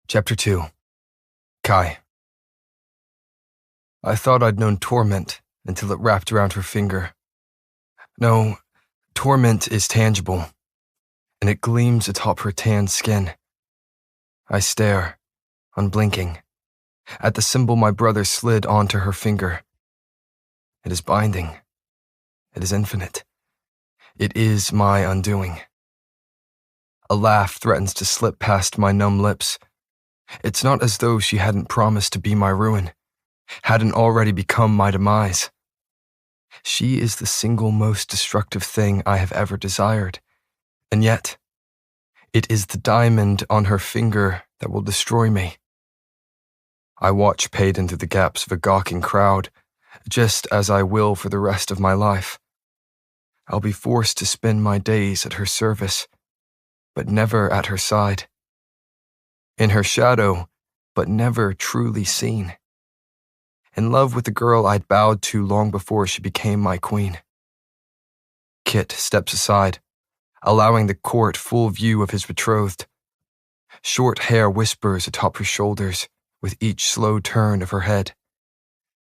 Chapter 2. Kai. I thought I'd known torment until it wrapped around her finger. No, torment is tangible, and it gleams atop her tan skin. I stare, unblinking, at the symbol my brother slid onto her finger. It is binding. It is infinite. It is my undoing. A laugh threatens to slip past my numb lips. It's not as though she hadn't promised to be my ruin, hadn't already become my demise. She is the single most destructive thing I have ever desired, and yet, it is the diamond on her finger that will destroy me. I watch Payton through the gaps of a gawking crowd, just as I will for the rest of my life. I'll be forced to spend my days at her service, but never at her side. In her shadow, but never truly seen. In love with the girl I'd bowed to long before she became my queen. Kit steps aside, allowing the court full view of his betrothed. Short hair whispers atop her shoulders with each slow turn of her head.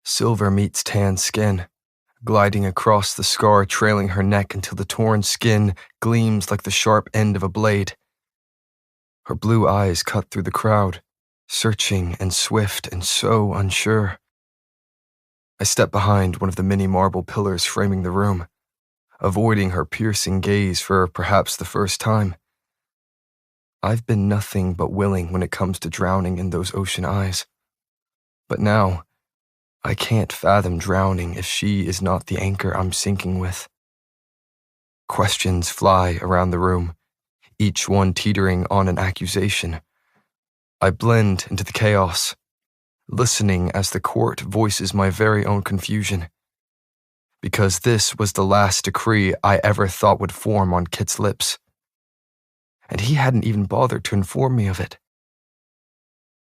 Silver meets tan skin, gliding across the scar trailing her neck until the torn skin gleams like the sharp end of a blade. Her blue eyes cut through the crowd, searching and swift and so unsure. I step behind one of the many marble pillars framing the room, avoiding her piercing gaze for perhaps the first time. I've been nothing but willing when it comes to drowning in those ocean eyes. But now, I can't fathom drowning if she is not the anchor I'm sinking with. Questions fly around the room, each one teetering on an accusation. I blend into the chaos, listening as the court voices my very own confusion. Because this was the last decree I ever thought would form on Kit's lips. And he hadn't even bothered to inform me of it.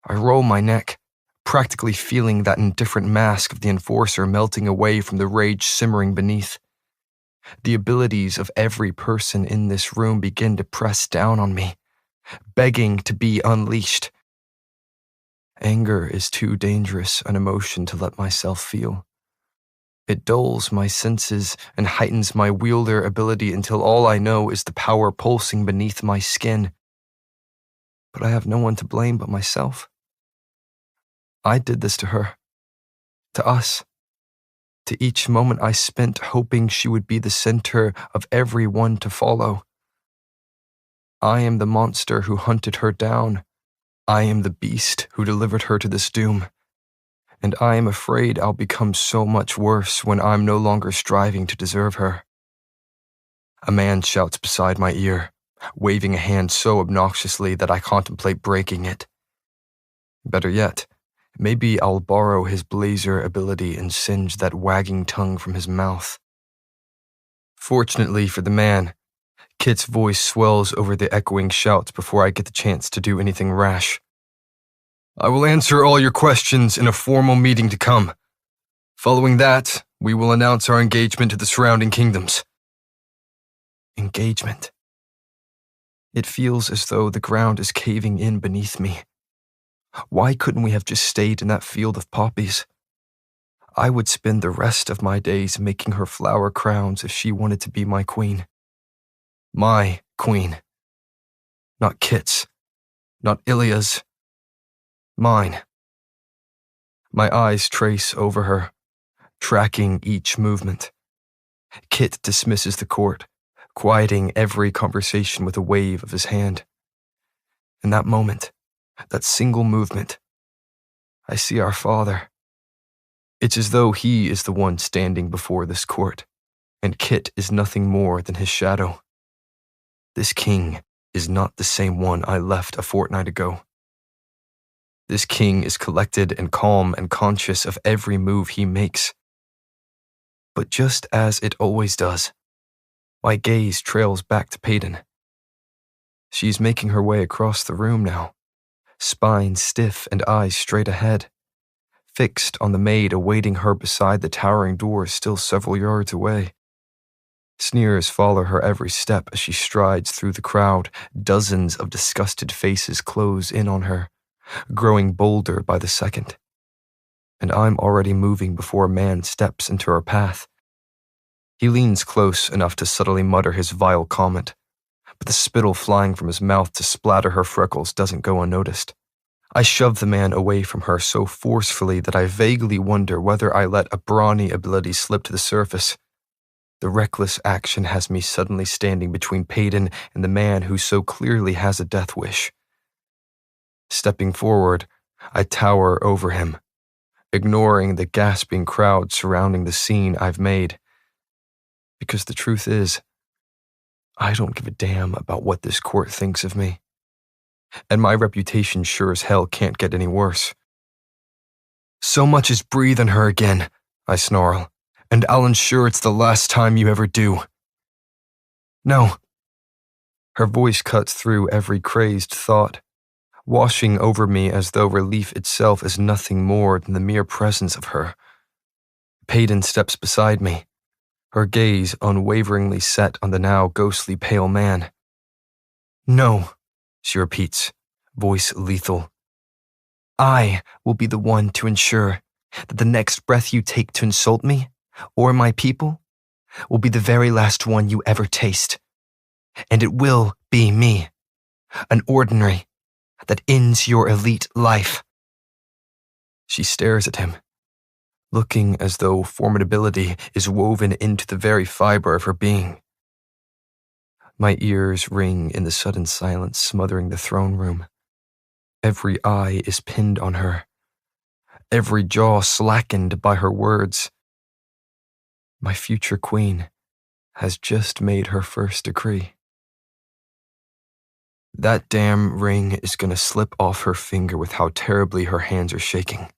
I roll my neck, practically feeling that indifferent mask of the enforcer melting away from the rage simmering beneath. The abilities of every person in this room begin to press down on me, begging to be unleashed. Anger is too dangerous an emotion to let myself feel. It dulls my senses and heightens my wielder ability until all I know is the power pulsing beneath my skin. But I have no one to blame but myself. I did this to her, to us. To each moment I spent hoping she would be the center of every one to follow. I am the monster who hunted her down. I am the beast who delivered her to this doom. And I am afraid I'll become so much worse when I'm no longer striving to deserve her. A man shouts beside my ear, waving a hand so obnoxiously that I contemplate breaking it. Better yet, maybe I'll borrow his blazer ability and singe that wagging tongue from his mouth. Fortunately for the man, Kit's voice swells over the echoing shouts before I get the chance to do anything rash. I will answer all your questions in a formal meeting to come. Following that, we will announce our engagement to the surrounding kingdoms. Engagement. It feels as though the ground is caving in beneath me. Why couldn't we have just stayed in that field of poppies? I would spend the rest of my days making her flower crowns if she wanted to be my queen. My queen. Not Kit's. Not Ilya's. Mine. My eyes trace over her, tracking each movement. Kit dismisses the court, quieting every conversation with a wave of his hand. In that moment, that single movement, I see our father. It's as though he is the one standing before this court, and Kit is nothing more than his shadow. This king is not the same one I left a fortnight ago. This king is collected and calm and conscious of every move he makes. But just as it always does, my gaze trails back to Payton. She's making her way across the room now, spine stiff and eyes straight ahead, fixed on the maid awaiting her beside the towering door still several yards away. Sneers follow her every step as she strides through the crowd. Dozens of disgusted faces close in on her, growing bolder by the second. And I'm already moving before a man steps into our path. He leans close enough to subtly mutter his vile comment, but the spittle flying from his mouth to splatter her freckles doesn't go unnoticed. I shove the man away from her so forcefully that I vaguely wonder whether I let a brawny ability slip to the surface. The reckless action has me suddenly standing between Peyton and the man who so clearly has a death wish. Stepping forward, I tower over him, ignoring the gasping crowd surrounding the scene I've made. Because the truth is, I don't give a damn about what this court thinks of me. And my reputation sure as hell can't get any worse. So much as breathe on her again, I snarl, and I'll ensure it's the last time you ever do. No. Her voice cuts through every crazed thought, washing over me as though relief itself is nothing more than the mere presence of her. Peyton steps beside me, her gaze unwaveringly set on the now ghostly pale man. No, she repeats, voice lethal. I will be the one to ensure that the next breath you take to insult me, or my people, will be the very last one you ever taste. And it will be me, an ordinary, that ends your elite life. She stares at him, looking as though formidability is woven into the very fiber of her being. My ears ring in the sudden silence smothering the throne room. Every eye is pinned on her, every jaw slackened by her words. My future queen has just made her first decree. That damn ring is gonna slip off her finger with how terribly her hands are shaking.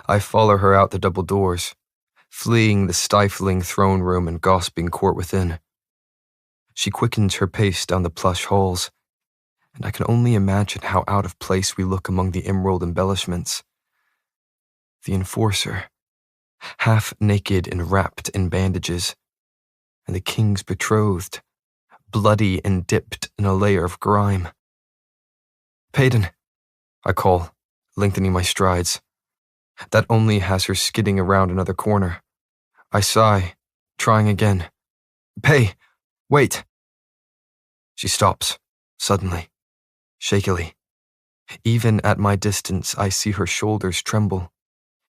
I follow her out the double doors, fleeing the stifling throne room and gasping court within. She quickens her pace down the plush halls, and I can only imagine how out of place we look among the emerald embellishments. The enforcer, half naked and wrapped in bandages, and the king's betrothed, bloody and dipped in a layer of grime. Peyton, I call, lengthening my strides. That only has her skidding around another corner. I sigh, trying again. Wait. She stops, suddenly, shakily. Even at my distance, I see her shoulders tremble.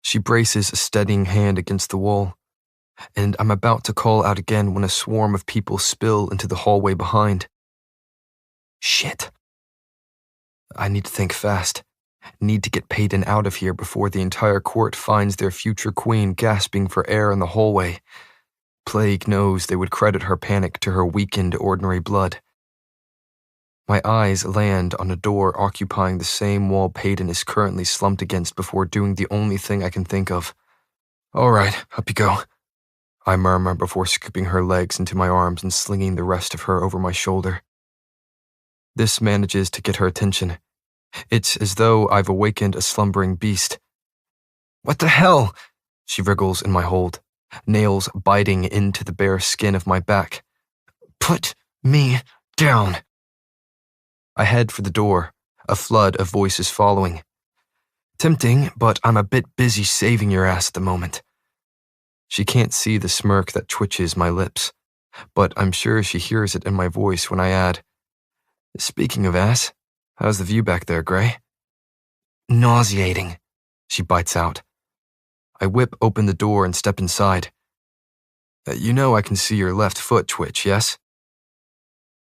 She braces a steadying hand against the wall, and I'm about to call out again when a swarm of people spill into the hallway behind. Shit. I need to think fast. Need to get Peyton out of here before the entire court finds their future queen gasping for air in the hallway. Plague knows they would credit her panic to her weakened ordinary blood. My eyes land on a door occupying the same wall Peyton is currently slumped against before doing the only thing I can think of. All right, up you go, I murmur before scooping her legs into my arms and slinging the rest of her over my shoulder. This manages to get her attention. It's as though I've awakened a slumbering beast. What the hell? She wriggles in my hold, nails biting into the bare skin of my back. Put me down. I head for the door, a flood of voices following. Tempting, but I'm a bit busy saving your ass at the moment. She can't see the smirk that twitches my lips, but I'm sure she hears it in my voice when I add, Speaking of ass, how's the view back there, Gray? Nauseating, she bites out. I whip open the door and step inside. You know I can see your left foot twitch, yes?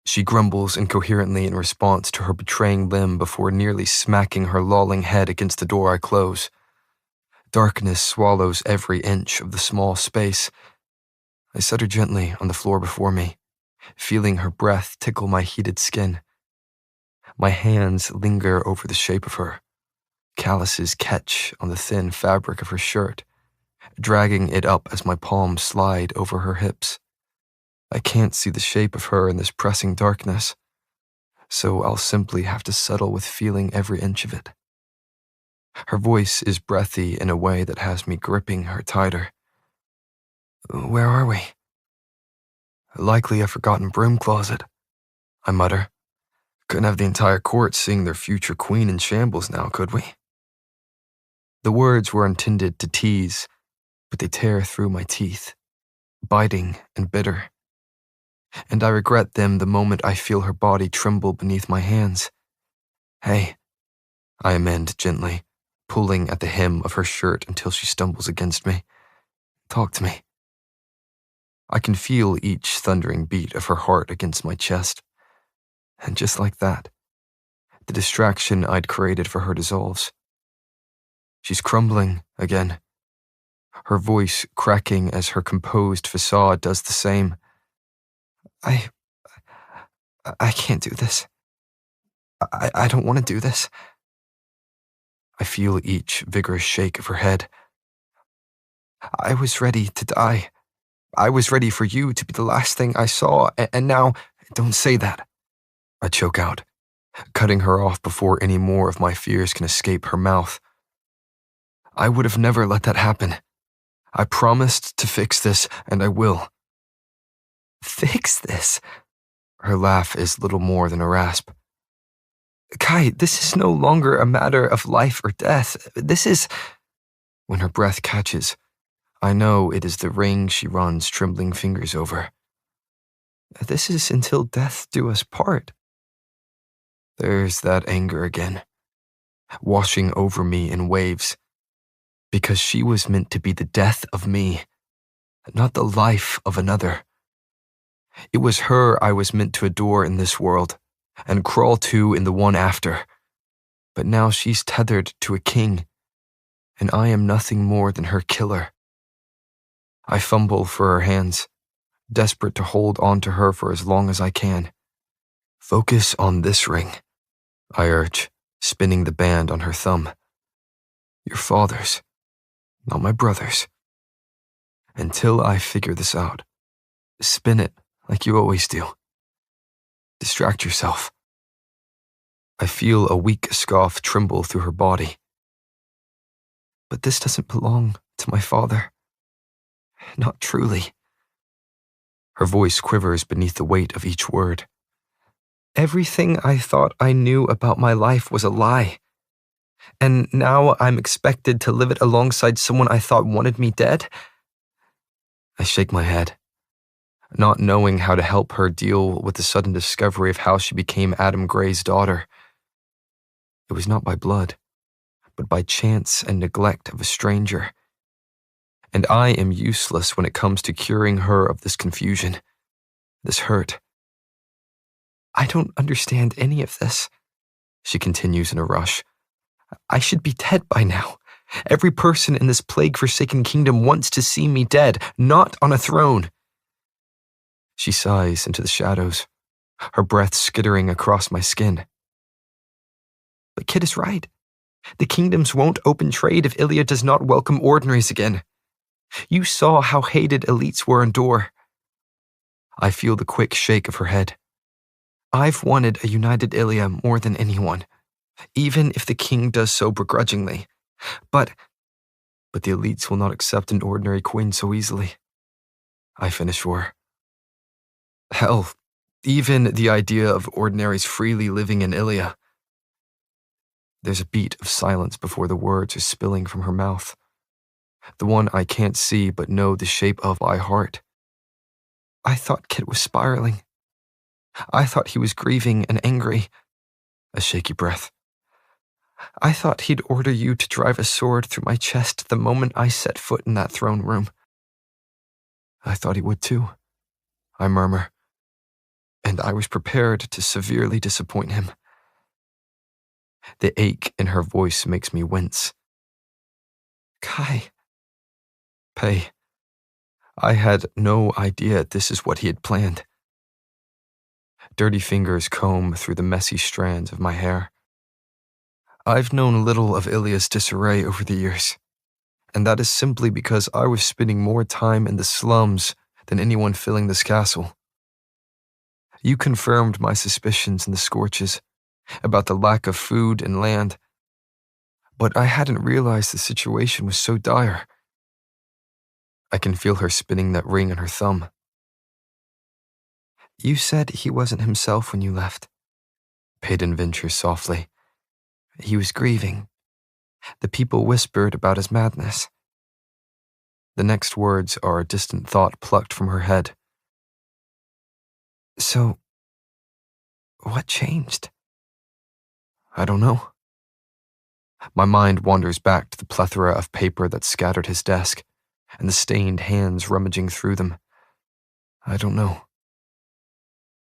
She grumbles incoherently in response to her betraying limb before nearly smacking her lolling head against the door I close. Darkness swallows every inch of the small space. I set her gently on the floor before me, feeling her breath tickle my heated skin. My hands linger over the shape of her. Calluses catch on the thin fabric of her shirt, dragging it up as my palms slide over her hips. I can't see the shape of her in this pressing darkness, so I'll simply have to settle with feeling every inch of it. Her voice is breathy in a way that has me gripping her tighter. Where are we? Likely a forgotten broom closet, I mutter, Couldn't have the entire court seeing their future queen in shambles now, could we? The words were intended to tease, but they tear through my teeth, biting and bitter. And I regret them the moment I feel her body tremble beneath my hands. Hey, I amend gently, pulling at the hem of her shirt until she stumbles against me. Talk to me. I can feel each thundering beat of her heart against my chest. And just like that, the distraction I'd created for her dissolves. She's crumbling again, her voice cracking as her composed facade does the same. I can't do this. I don't want to do this. I feel each vigorous shake of her head. I was ready to die. I was ready for you to be the last thing I saw, and now, don't say that. I choke out, cutting her off before any more of my fears can escape her mouth. I would have never let that happen. I promised to fix this, and I will. Fix this? Her laugh is little more than a rasp. Kai, this is no longer a matter of life or death. This is... When her breath catches, I know it is the ring she runs trembling fingers over. This is until death do us part. There's that anger again, washing over me in waves, because she was meant to be the death of me, not the life of another. It was her I was meant to adore in this world, and crawl to in the one after. But now she's tethered to a king, and I am nothing more than her killer. I fumble for her hands, desperate to hold on to her for as long as I can. Focus on this ring, I urge, spinning the band on her thumb. Your father's, not my brother's. Until I figure this out, spin it like you always do. Distract yourself. I feel a weak scoff tremble through her body. But this doesn't belong to my father. Not truly. Her voice quivers beneath the weight of each word. Everything I thought I knew about my life was a lie. And now I'm expected to live it alongside someone I thought wanted me dead? I shake my head, not knowing how to help her deal with the sudden discovery of how she became Adam Gray's daughter. It was not by blood, but by chance and neglect of a stranger. And I am useless when it comes to curing her of this confusion, this hurt. I don't understand any of this, she continues in a rush. I should be dead by now. Every person in this plague-forsaken kingdom wants to see me dead, not on a throne. She sighs into the shadows, her breath skittering across my skin. But Kid is right. The kingdoms won't open trade if Ilya does not welcome ordinaries again. You saw how hated elites were in Dor. I feel the quick shake of her head. I've wanted a united Ilya more than anyone, even if the king does so begrudgingly. But the elites will not accept an ordinary queen so easily. I finish for her. Hell, even the idea of ordinaries freely living in Ilya. There's a beat of silence before the words are spilling from her mouth. The one I can't see but know the shape of by heart. I thought Kit was spiraling. I thought he was grieving and angry. A shaky breath. I thought he'd order you to drive a sword through my chest the moment I set foot in that throne room. I thought he would too, I murmur, and I was prepared to severely disappoint him. The ache in her voice makes me wince. Kai. Pei. I had no idea this is what he had planned. Dirty fingers comb through the messy strands of my hair. I've known little of Ilya's disarray over the years, and that is simply because I was spending more time in the slums than anyone filling this castle. You confirmed my suspicions in the scorches about the lack of food and land, but I hadn't realized the situation was so dire. I can feel her spinning that ring on her thumb. You said he wasn't himself when you left. Peyton ventures softly. He was grieving. The people whispered about his madness. The next words are a distant thought plucked from her head. So, what changed? I don't know. My mind wanders back to the plethora of paper that scattered his desk, and the stained hands rummaging through them. I don't know.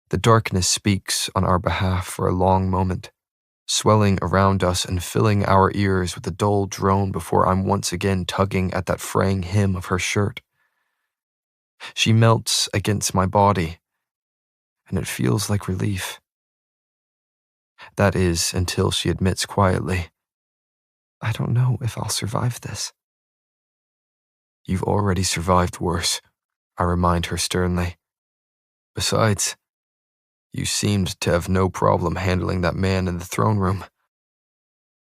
The darkness speaks on our behalf for a long moment, swelling around us and filling our ears with a dull drone before I'm once again tugging at that fraying hem of her shirt. She melts against my body, and it feels like relief. That is until she admits quietly, I don't know if I'll survive this. You've already survived worse, I remind her sternly. Besides, you seemed to have no problem handling that man in the throne room.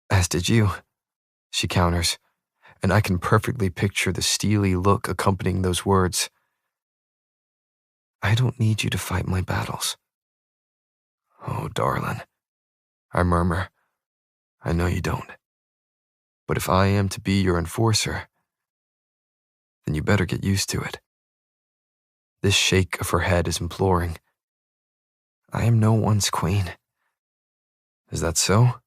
As did you, she counters, and I can perfectly picture the steely look accompanying those words. I don't need you to fight my battles. Oh, darling, I murmur. I know you don't. But if I am to be your enforcer, then you better get used to it. This shake of her head is imploring. I am no one's queen. Is that so?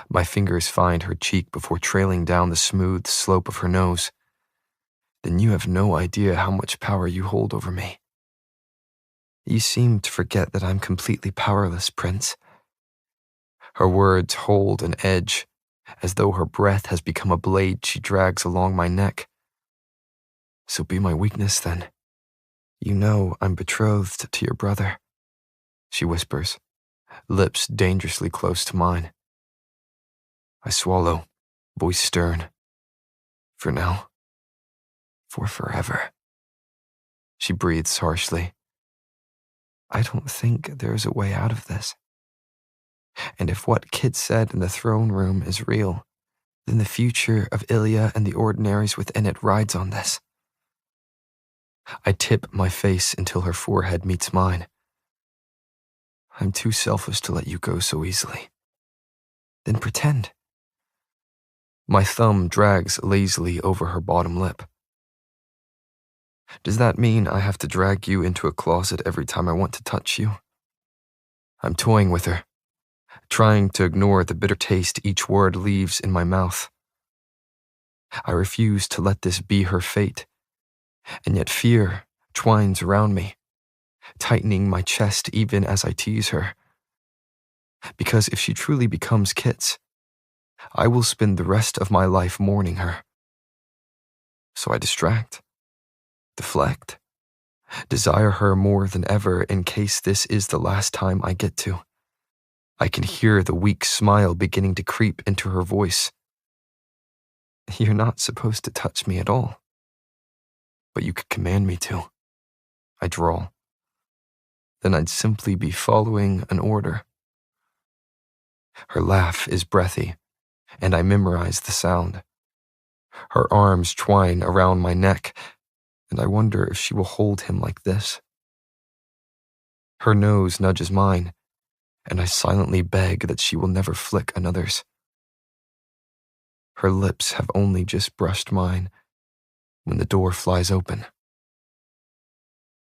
My fingers find her cheek before trailing down the smooth slope of her nose. Then you have no idea how much power you hold over me. You seem to forget that I'm completely powerless, Prince. Her words hold an edge, as though her breath has become a blade she drags along my neck. So be my weakness, then. You know I'm betrothed to your brother, she whispers, lips dangerously close to mine. I swallow, voice stern. For now. For forever. She breathes harshly. I don't think there's a way out of this. And if what Kit said in the throne room is real, then the future of Ilya and the ordinaries within it rides on this. I tip my face until her forehead meets mine. I'm too selfish to let you go so easily. Then pretend. My thumb drags lazily over her bottom lip. Does that mean I have to drag you into a closet every time I want to touch you? I'm toying with her, trying to ignore the bitter taste each word leaves in my mouth. I refuse to let this be her fate, and yet fear twines around me, tightening my chest even as I tease her. Because if she truly becomes Kit's, I will spend the rest of my life mourning her. So I distract, deflect, desire her more than ever in case this is the last time I get to. I can hear the weak smile beginning to creep into her voice. You're not supposed to touch me at all. But you could command me to, I drawl. Then I'd simply be following an order. Her laugh is breathy, and I memorize the sound. Her arms twine around my neck, and I wonder if she will hold him like this. Her nose nudges mine, and I silently beg that she will never flick another's. Her lips have only just brushed mine when the door flies open.